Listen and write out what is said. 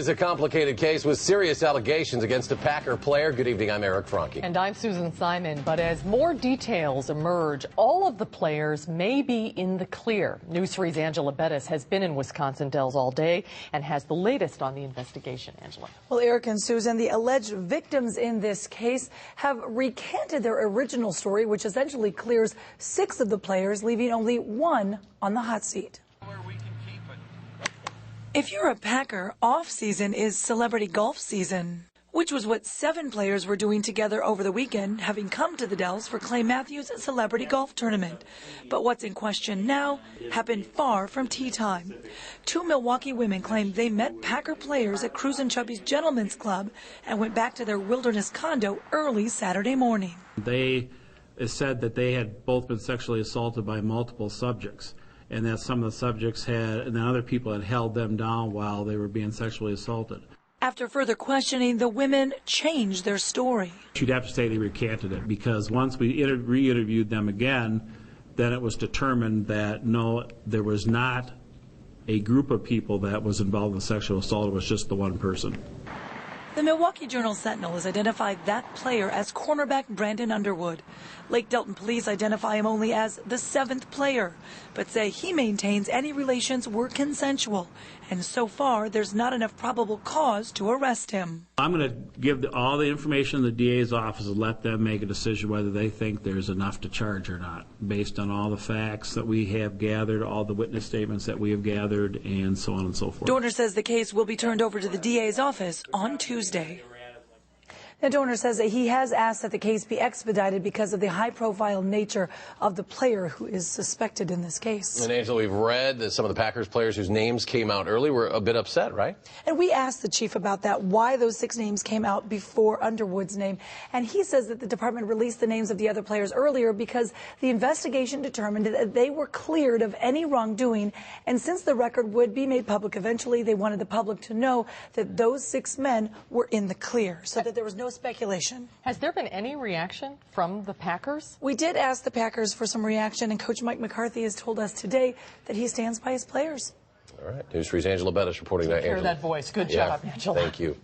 is a complicated case with serious allegations against a Packer player. Good evening, I'm Eric Franke. And I'm Susan Simon. But as more details emerge, all of the players may be in the clear. News 3's Angela Bettis has been in Wisconsin Dells all day and has the latest on the investigation. Angela. Well, Eric and Susan, the alleged victims in this case have recanted their original story, which essentially clears 6 of the players, leaving only 1 on the hot seat. If you're a Packer, off-season is celebrity golf season, which was what 7 players were doing together over the weekend, having come to the Dells for Clay Matthews' celebrity golf tournament. But what's in question now happened far from tea time. 2 Milwaukee women claimed they met Packer players at Cruz and Chubby's Gentlemen's Club and went back to their Wilderness condo early Saturday morning. They said that they had both been sexually assaulted by multiple subjects, and that some of the subjects and then other people had held them down while they were being sexually assaulted. After further questioning, the women changed their story. You'd have to say they recanted it, because once we re-interviewed them again, then it was determined that no, there was not a group of people that was involved in sexual assault. It was just the one person. The Milwaukee Journal-Sentinel has identified that player as cornerback Brandon Underwood. Lake Delton police identify him only as the 7th player, but say he maintains any relations were consensual. And so far, there's not enough probable cause to arrest him. I'm going to give all the information in the DA's office and let them make a decision whether they think there's enough to charge or not, based on all the facts that we have gathered, all the witness statements that we have gathered, and so on and so forth. Dorner says the case will be turned over to the DA's office on Tuesday. Now, Dorner says that he has asked that the case be expedited because of the high-profile nature of the player who is suspected in this case. And Angela, we've read that some of the Packers players whose names came out early were a bit upset, right? And we asked the chief about that, why those 6 names came out before Underwood's name. And he says that the department released the names of the other players earlier because the investigation determined that they were cleared of any wrongdoing. And since the record would be made public eventually, they wanted the public to know that those 6 men were in the clear, so that there was no speculation. Has there been any reaction from the Packers? We did ask the Packers for some reaction, and Coach Mike McCarthy has told us today that he stands by his players. All right. News 3's Angela Bettis reporting that. Hear that voice. Good job, Angela. Thank you.